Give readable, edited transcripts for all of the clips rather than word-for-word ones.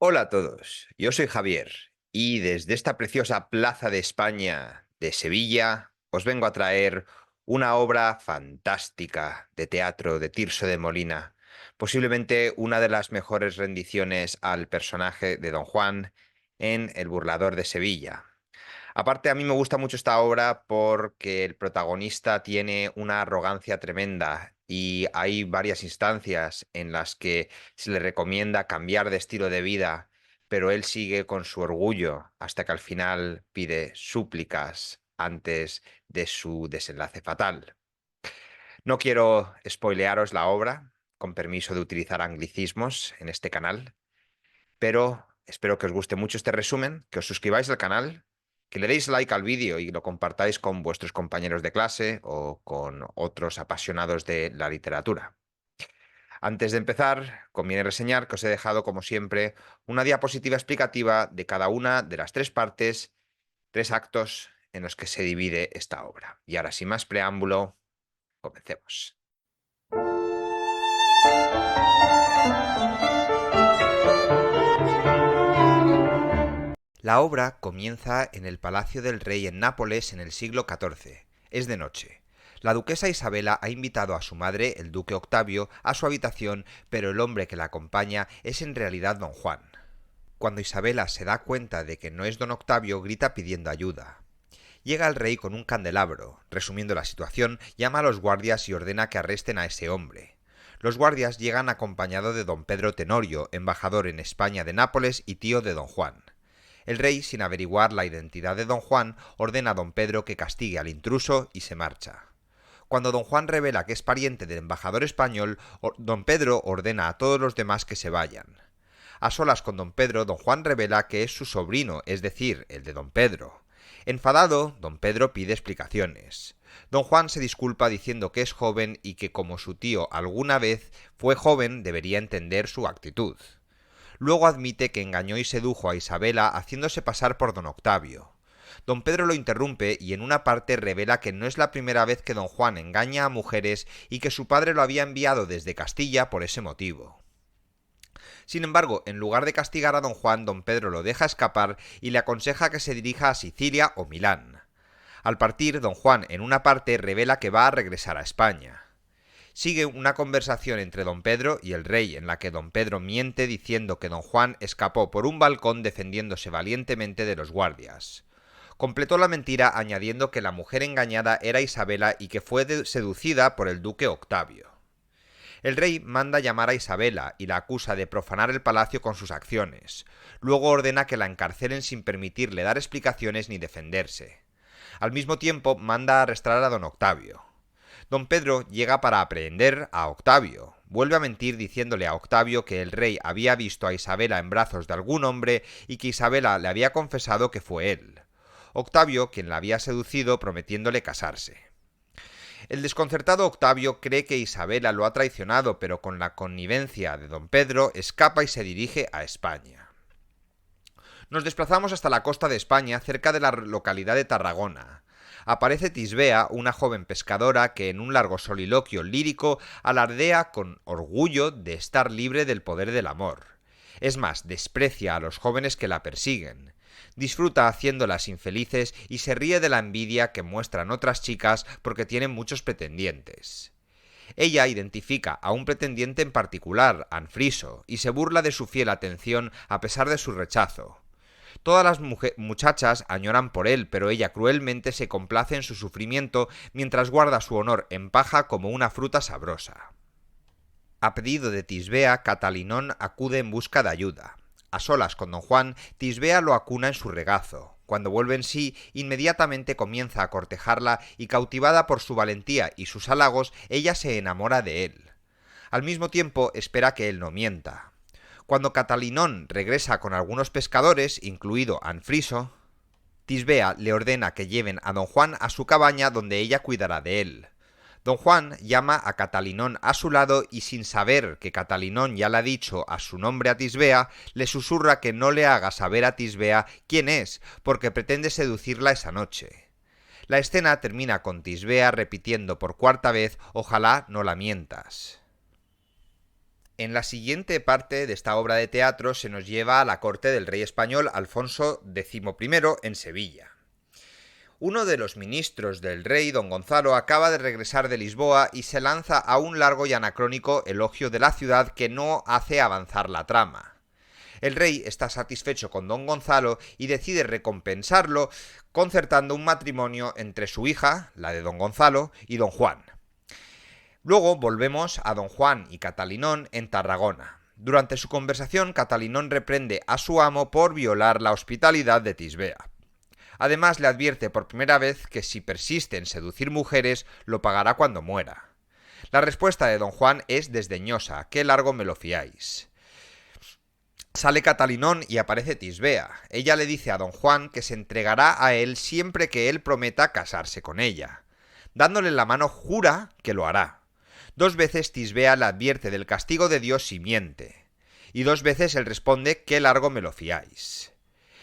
Hola a todos, yo soy Javier y desde esta preciosa Plaza de España de Sevilla os vengo a traer una obra fantástica de teatro de Tirso de Molina, posiblemente una de las mejores rendiciones al personaje de Don Juan en El Burlador de Sevilla. Aparte, a mí me gusta mucho esta obra porque el protagonista tiene una arrogancia tremenda y hay varias instancias en las que se le recomienda cambiar de estilo de vida, pero él sigue con su orgullo hasta que al final pide súplicas antes de su desenlace fatal. No quiero spoilearos la obra, con permiso de utilizar anglicismos en este canal, pero espero que os guste mucho este resumen, que os suscribáis al canal, que le deis like al vídeo y lo compartáis con vuestros compañeros de clase o con otros apasionados de la literatura. Antes de empezar, conviene reseñar que os he dejado, como siempre, una diapositiva explicativa de cada una de las tres partes, tres actos en los que se divide esta obra. Y ahora, sin más preámbulo, comencemos. La obra comienza en el Palacio del Rey en Nápoles en el siglo XIV. Es de noche. La duquesa Isabela ha invitado a su madre, el duque Octavio, a su habitación, pero el hombre que la acompaña es en realidad don Juan. Cuando Isabela se da cuenta de que no es don Octavio, grita pidiendo ayuda. Llega el rey con un candelabro. Resumiendo la situación, llama a los guardias y ordena que arresten a ese hombre. Los guardias llegan acompañados de don Pedro Tenorio, embajador en España de Nápoles y tío de don Juan. El rey, sin averiguar la identidad de don Juan, ordena a don Pedro que castigue al intruso y se marcha. Cuando don Juan revela que es pariente del embajador español, don Pedro ordena a todos los demás que se vayan. A solas con don Pedro, don Juan revela que es su sobrino, es decir, el de don Pedro. Enfadado, don Pedro pide explicaciones. Don Juan se disculpa diciendo que es joven y que como su tío alguna vez fue joven debería entender su actitud. Luego admite que engañó y sedujo a Isabela haciéndose pasar por don Octavio. Don Pedro lo interrumpe y en una parte revela que no es la primera vez que don Juan engaña a mujeres y que su padre lo había enviado desde Castilla por ese motivo. Sin embargo, en lugar de castigar a don Juan, don Pedro lo deja escapar y le aconseja que se dirija a Sicilia o Milán. Al partir, don Juan en una parte revela que va a regresar a España. Sigue una conversación entre don Pedro y el rey en la que don Pedro miente diciendo que don Juan escapó por un balcón defendiéndose valientemente de los guardias. Completó la mentira añadiendo que la mujer engañada era Isabela y que fue seducida por el duque Octavio. El rey manda llamar a Isabela y la acusa de profanar el palacio con sus acciones. Luego ordena que la encarcelen sin permitirle dar explicaciones ni defenderse. Al mismo tiempo manda arrestar a don Octavio. Don Pedro llega para aprehender a Octavio. Vuelve a mentir diciéndole a Octavio que el rey había visto a Isabela en brazos de algún hombre y que Isabela le había confesado que fue él. Octavio, quien la había seducido prometiéndole casarse. El desconcertado Octavio cree que Isabela lo ha traicionado, pero con la connivencia de don Pedro escapa y se dirige a España. Nos desplazamos hasta la costa de España, cerca de la localidad de Tarragona. Aparece Tisbea, una joven pescadora que en un largo soliloquio lírico alardea con orgullo de estar libre del poder del amor. Es más, desprecia a los jóvenes que la persiguen. Disfruta haciéndolas infelices y se ríe de la envidia que muestran otras chicas porque tienen muchos pretendientes. Ella identifica a un pretendiente en particular, Anfriso, y se burla de su fiel atención a pesar de su rechazo. Todas las muchachas añoran por él, pero ella cruelmente se complace en su sufrimiento mientras guarda su honor en paja como una fruta sabrosa. A pedido de Tisbea, Catalinón acude en busca de ayuda. A solas con don Juan, Tisbea lo acuna en su regazo. Cuando vuelve en sí, inmediatamente comienza a cortejarla y cautivada por su valentía y sus halagos, ella se enamora de él. Al mismo tiempo, espera que él no mienta. Cuando Catalinón regresa con algunos pescadores, incluido Anfriso, Tisbea le ordena que lleven a don Juan a su cabaña donde ella cuidará de él. Don Juan llama a Catalinón a su lado y sin saber que Catalinón ya le ha dicho a su nombre a Tisbea, le susurra que no le haga saber a Tisbea quién es, porque pretende seducirla esa noche. La escena termina con Tisbea repitiendo por cuarta vez: «Ojalá no la mientas». En la siguiente parte de esta obra de teatro se nos lleva a la corte del rey español Alfonso X en Sevilla. Uno de los ministros del rey, don Gonzalo, acaba de regresar de Lisboa y se lanza a un largo y anacrónico elogio de la ciudad que no hace avanzar la trama. El rey está satisfecho con don Gonzalo y decide recompensarlo concertando un matrimonio entre su hija, la de don Gonzalo, y don Juan. Luego volvemos a don Juan y Catalinón en Tarragona. Durante su conversación, Catalinón reprende a su amo por violar la hospitalidad de Tisbea. Además, le advierte por primera vez que si persiste en seducir mujeres, lo pagará cuando muera. La respuesta de don Juan es desdeñosa: «¿Qué largo me lo fiáis?». Sale Catalinón y aparece Tisbea. Ella le dice a don Juan que se entregará a él siempre que él prometa casarse con ella. Dándole la mano, jura que lo hará. 2 veces Tisbea le advierte del castigo de Dios si miente, y 2 veces él responde: «¿Qué largo me lo fiáis?».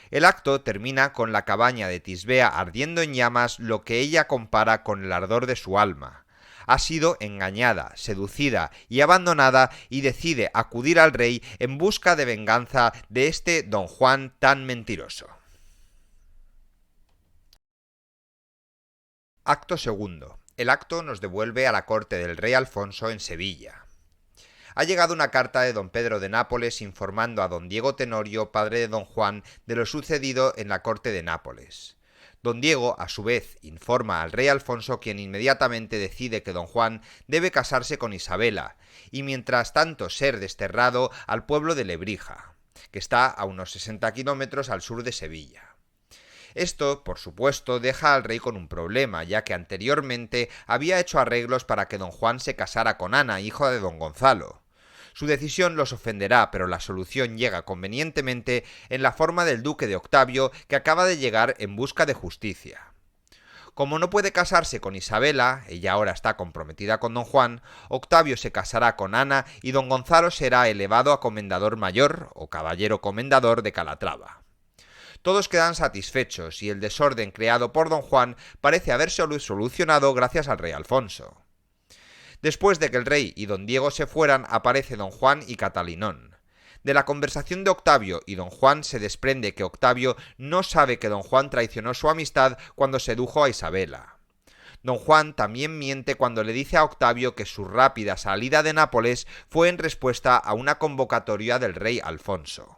El acto termina con la cabaña de Tisbea ardiendo en llamas, lo que ella compara con el ardor de su alma. Ha sido engañada, seducida y abandonada y decide acudir al rey en busca de venganza de este don Juan tan mentiroso. Acto segundo. El acto nos devuelve a la corte del rey Alfonso en Sevilla. Ha llegado una carta de don Pedro de Nápoles informando a don Diego Tenorio, padre de don Juan, de lo sucedido en la corte de Nápoles. Don Diego, a su vez, informa al rey Alfonso, quien inmediatamente decide que don Juan debe casarse con Isabela, y mientras tanto ser desterrado al pueblo de Lebrija, que está a unos 60 kilómetros al sur de Sevilla. Esto, por supuesto, deja al rey con un problema, ya que anteriormente había hecho arreglos para que don Juan se casara con Ana, hija de don Gonzalo. Su decisión los ofenderá, pero la solución llega convenientemente en la forma del duque de Octavio, que acaba de llegar en busca de justicia. Como no puede casarse con Isabela, ella ahora está comprometida con don Juan, Octavio se casará con Ana y don Gonzalo será elevado a comendador mayor o caballero comendador de Calatrava. Todos quedan satisfechos y el desorden creado por don Juan parece haberse solucionado gracias al rey Alfonso. Después de que el rey y don Diego se fueran, aparece don Juan y Catalinón. De la conversación de Octavio y don Juan se desprende que Octavio no sabe que don Juan traicionó su amistad cuando sedujo a Isabela. Don Juan también miente cuando le dice a Octavio que su rápida salida de Nápoles fue en respuesta a una convocatoria del rey Alfonso.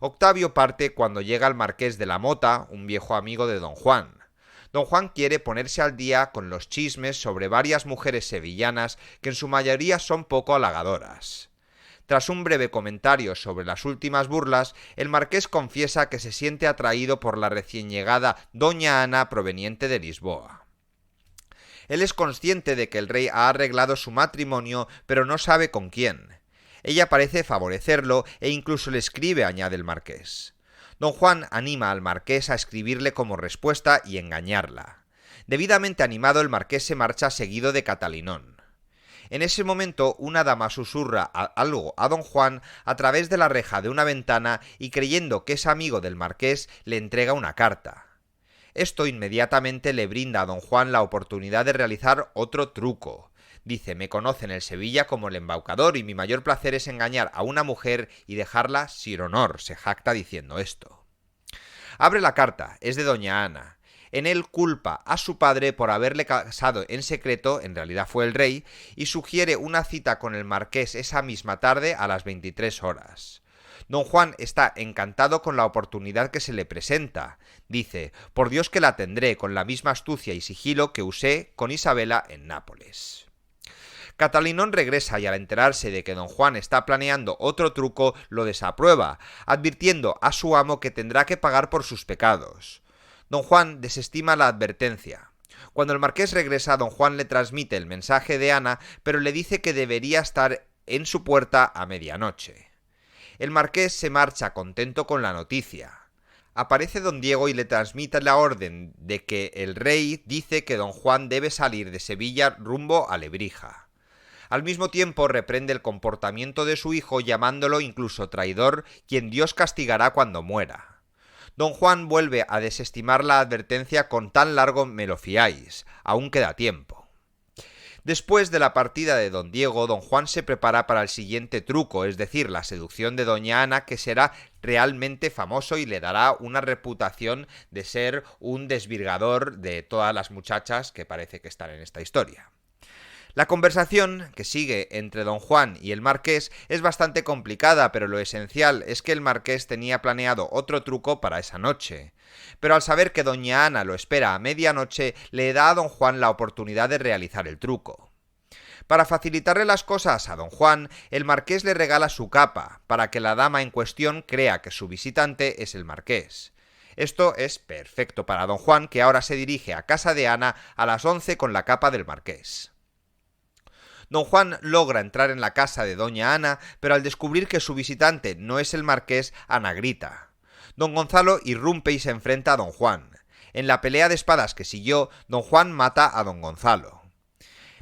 Octavio parte cuando llega el marqués de la Mota, un viejo amigo de don Juan. Don Juan quiere ponerse al día con los chismes sobre varias mujeres sevillanas que en su mayoría son poco halagadoras. Tras un breve comentario sobre las últimas burlas, el marqués confiesa que se siente atraído por la recién llegada doña Ana proveniente de Lisboa. Él es consciente de que el rey ha arreglado su matrimonio, pero no sabe con quién. Ella parece favorecerlo e incluso le escribe, añade el marqués. Don Juan anima al marqués a escribirle como respuesta y engañarla. Debidamente animado, el marqués se marcha seguido de Catalinón. En ese momento, una dama susurra algo a don Juan a través de la reja de una ventana y, creyendo que es amigo del marqués, le entrega una carta. Esto inmediatamente le brinda a don Juan la oportunidad de realizar otro truco. Dice: «Me conocen en Sevilla como el embaucador y mi mayor placer es engañar a una mujer y dejarla sin honor», se jacta diciendo esto. Abre la carta, es de doña Ana. En él culpa a su padre por haberle casado en secreto, en realidad fue el rey, y sugiere una cita con el marqués esa misma tarde a las 23 horas. Don Juan está encantado con la oportunidad que se le presenta. Dice: «Por Dios que la tendré, con la misma astucia y sigilo que usé con Isabela en Nápoles». Catalinón regresa y, al enterarse de que don Juan está planeando otro truco, lo desaprueba, advirtiendo a su amo que tendrá que pagar por sus pecados. Don Juan desestima la advertencia. Cuando el marqués regresa, don Juan le transmite el mensaje de Ana, pero le dice que debería estar en su puerta a medianoche. El marqués se marcha contento con la noticia. Aparece don Diego y le transmite la orden de que el rey dice que don Juan debe salir de Sevilla rumbo a Lebrija. Al mismo tiempo reprende el comportamiento de su hijo, llamándolo incluso traidor, quien Dios castigará cuando muera. Don Juan vuelve a desestimar la advertencia con: «Tan largo me lo fiáis, aún queda tiempo». Después de la partida de don Diego, don Juan se prepara para el siguiente truco, es decir, la seducción de doña Ana, que será realmente famoso y le dará una reputación de ser un desvirgador de todas las muchachas que parece que están en esta historia. La conversación que sigue entre don Juan y el marqués es bastante complicada, pero lo esencial es que el marqués tenía planeado otro truco para esa noche. Pero al saber que doña Ana lo espera a medianoche, le da a don Juan la oportunidad de realizar el truco. Para facilitarle las cosas a don Juan, el marqués le regala su capa, para que la dama en cuestión crea que su visitante es el marqués. Esto es perfecto para don Juan, que ahora se dirige a casa de Ana a las 11 con la capa del marqués. Don Juan logra entrar en la casa de doña Ana, pero al descubrir que su visitante no es el marqués, Ana grita. Don Gonzalo irrumpe y se enfrenta a don Juan. En la pelea de espadas que siguió, don Juan mata a don Gonzalo.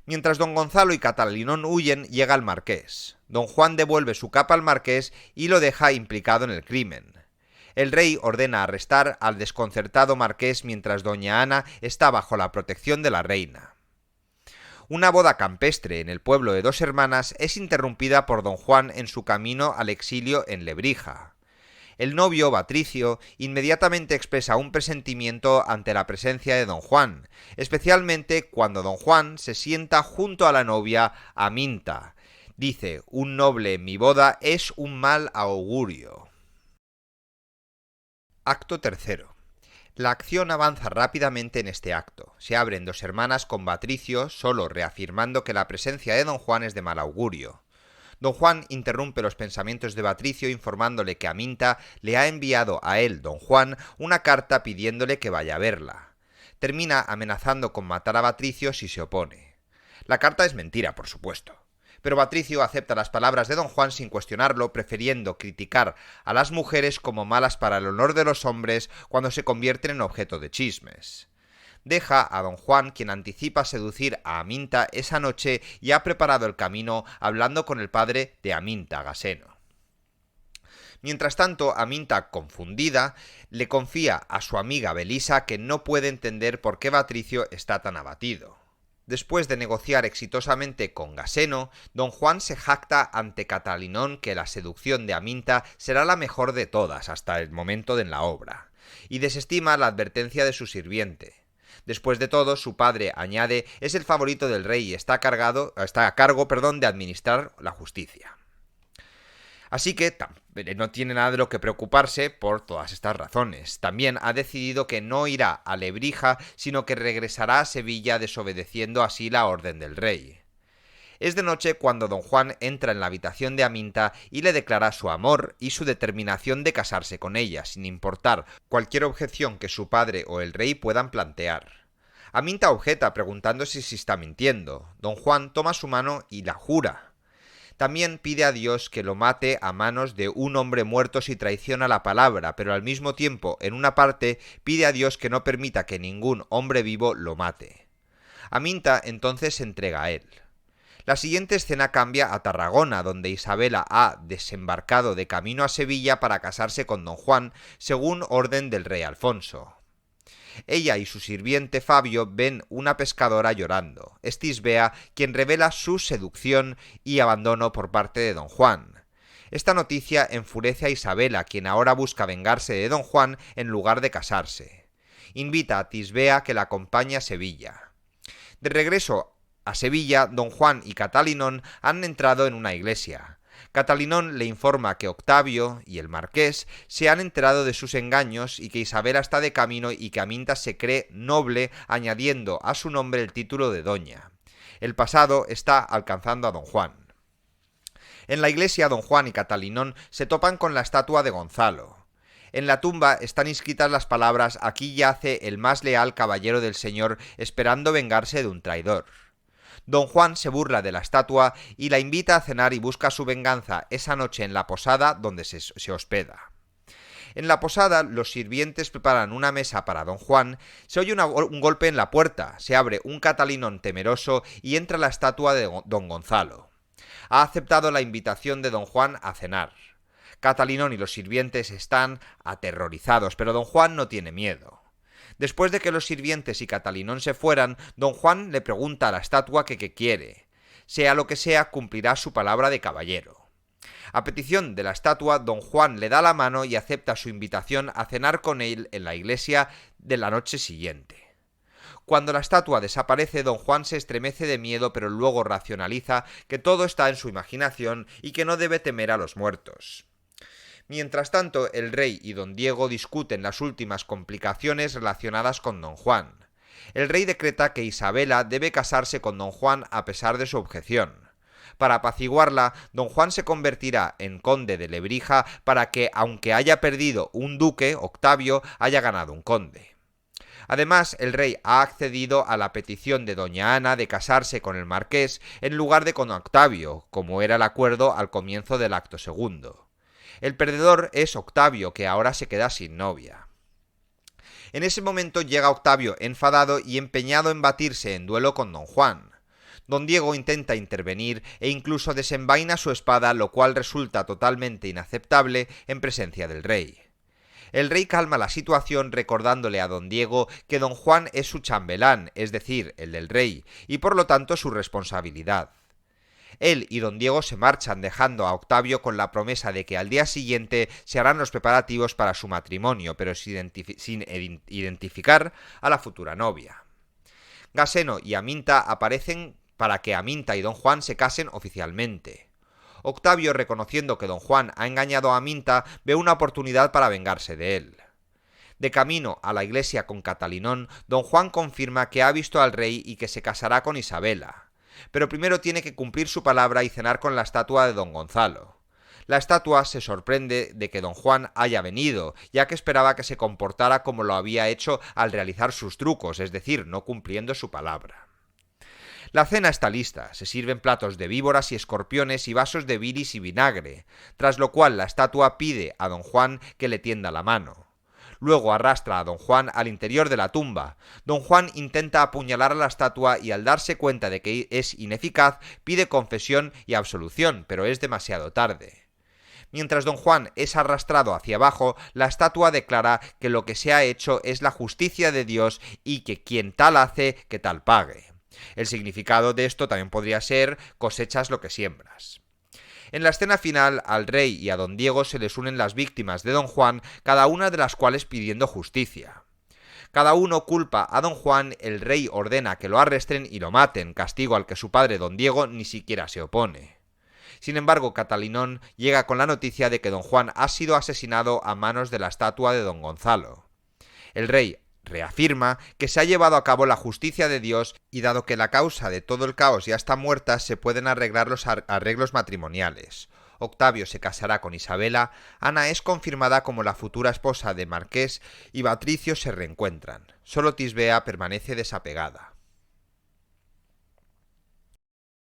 Mientras don Gonzalo y Catalinón huyen, llega el marqués. Don Juan devuelve su capa al marqués y lo deja implicado en el crimen. El rey ordena arrestar al desconcertado marqués mientras doña Ana está bajo la protección de la reina. Una boda campestre en el pueblo de Dos Hermanas es interrumpida por don Juan en su camino al exilio en Lebrija. El novio, Batricio, inmediatamente expresa un presentimiento ante la presencia de don Juan, especialmente cuando don Juan se sienta junto a la novia, Aminta. Dice: un noble en mi boda es un mal augurio. Acto tercero. La acción avanza rápidamente en este acto. Se abren Dos Hermanas con Batricio, solo reafirmando que la presencia de don Juan es de mal augurio. Don Juan interrumpe los pensamientos de Batricio informándole que Aminta le ha enviado a él, don Juan, una carta pidiéndole que vaya a verla. Termina amenazando con matar a Batricio si se opone. La carta es mentira, por supuesto. Pero Batricio acepta las palabras de don Juan sin cuestionarlo, prefiriendo criticar a las mujeres como malas para el honor de los hombres cuando se convierten en objeto de chismes. Deja a don Juan, quien anticipa seducir a Aminta esa noche y ha preparado el camino hablando con el padre de Aminta, Gaseno. Mientras tanto, Aminta, confundida, le confía a su amiga Belisa que no puede entender por qué Batricio está tan abatido. Después de negociar exitosamente con Gaseno, don Juan se jacta ante Catalinón que la seducción de Aminta será la mejor de todas hasta el momento de la obra, y desestima la advertencia de su sirviente. Después de todo, su padre, añade, es el favorito del rey y está a cargo de administrar la justicia. Así que no tiene nada de lo que preocuparse por todas estas razones. También ha decidido que no irá a Lebrija, sino que regresará a Sevilla, desobedeciendo así la orden del rey. Es de noche cuando don Juan entra en la habitación de Aminta y le declara su amor y su determinación de casarse con ella, sin importar cualquier objeción que su padre o el rey puedan plantear. Aminta objeta preguntándose si está mintiendo. Don Juan toma su mano y la jura. También pide a Dios que lo mate a manos de un hombre muerto si traiciona la palabra, pero al mismo tiempo, en una parte, pide a Dios que no permita que ningún hombre vivo lo mate. Aminta entonces se entrega a él. La siguiente escena cambia a Tarragona, donde Isabela ha desembarcado de camino a Sevilla para casarse con don Juan, según orden del rey Alfonso. Ella y su sirviente Fabio ven una pescadora llorando. Es Tisbea quien revela su seducción y abandono por parte de don Juan. Esta noticia enfurece a Isabela, quien ahora busca vengarse de don Juan en lugar de casarse. Invita a Tisbea que la acompañe a Sevilla. De regreso a Sevilla, don Juan y Catalinón han entrado en una iglesia. Catalinón le informa que Octavio y el marqués se han enterado de sus engaños y que Isabela está de camino y que Aminta se cree noble, añadiendo a su nombre el título de doña. El pasado está alcanzando a don Juan. En la iglesia, don Juan y Catalinón se topan con la estatua de Gonzalo. En la tumba están inscritas las palabras: «Aquí yace el más leal caballero del Señor, esperando vengarse de un traidor». Don Juan se burla de la estatua y la invita a cenar y busca su venganza esa noche en la posada donde se hospeda. En la posada, los sirvientes preparan una mesa para don Juan, se oye un golpe en la puerta, se abre un Catalinón temeroso y entra la estatua de don Gonzalo. Ha aceptado la invitación de don Juan a cenar. Catalinón y los sirvientes están aterrorizados, pero don Juan no tiene miedo. Después de que los sirvientes y Catalinón se fueran, don Juan le pregunta a la estatua que qué quiere. Sea lo que sea, cumplirá su palabra de caballero. A petición de la estatua, don Juan le da la mano y acepta su invitación a cenar con él en la iglesia de la noche siguiente. Cuando la estatua desaparece, don Juan se estremece de miedo, pero luego racionaliza que todo está en su imaginación y que no debe temer a los muertos. Mientras tanto, el rey y don Diego discuten las últimas complicaciones relacionadas con don Juan. El rey decreta que Isabela debe casarse con don Juan a pesar de su objeción. Para apaciguarla, don Juan se convertirá en conde de Lebrija para que, aunque haya perdido un duque, Octavio, haya ganado un conde. Además, el rey ha accedido a la petición de doña Ana de casarse con el marqués en lugar de con Octavio, como era el acuerdo al comienzo del acto segundo. El perdedor es Octavio, que ahora se queda sin novia. En ese momento llega Octavio enfadado y empeñado en batirse en duelo con don Juan. Don Diego intenta intervenir e incluso desenvaina su espada, lo cual resulta totalmente inaceptable en presencia del rey. El rey calma la situación recordándole a don Diego que don Juan es su chambelán, es decir, el del rey, y por lo tanto su responsabilidad. Él y don Diego se marchan dejando a Octavio con la promesa de que al día siguiente se harán los preparativos para su matrimonio, pero sin identificar a la futura novia. Gaseno y Aminta aparecen para que Aminta y don Juan se casen oficialmente. Octavio, reconociendo que don Juan ha engañado a Aminta, ve una oportunidad para vengarse de él. De camino a la iglesia con Catalinón, don Juan confirma que ha visto al rey y que se casará con Isabela. Pero primero tiene que cumplir su palabra y cenar con la estatua de don Gonzalo. La estatua se sorprende de que don Juan haya venido, ya que esperaba que se comportara como lo había hecho al realizar sus trucos, es decir, no cumpliendo su palabra. La cena está lista, se sirven platos de víboras y escorpiones y vasos de bilis y vinagre, tras lo cual la estatua pide a don Juan que le tienda la mano. Luego arrastra a don Juan al interior de la tumba. Don Juan intenta apuñalar a la estatua y al darse cuenta de que es ineficaz, pide confesión y absolución, pero es demasiado tarde. Mientras don Juan es arrastrado hacia abajo, la estatua declara que lo que se ha hecho es la justicia de Dios y que quien tal hace, que tal pague. El significado de esto también podría ser cosechas lo que siembras. En la escena final, al rey y a don Diego se les unen las víctimas de don Juan, cada una de las cuales pidiendo justicia. Cada uno culpa a don Juan, el rey ordena que lo arresten y lo maten, castigo al que su padre don Diego ni siquiera se opone. Sin embargo, Catalinón llega con la noticia de que don Juan ha sido asesinado a manos de la estatua de don Gonzalo. El rey reafirma que se ha llevado a cabo la justicia de Dios y dado que la causa de todo el caos ya está muerta, se pueden arreglar los arreglos matrimoniales. Octavio se casará con Isabela, Ana es confirmada como la futura esposa de Marqués y Patricio se reencuentran. Solo Tisbea permanece desapegada.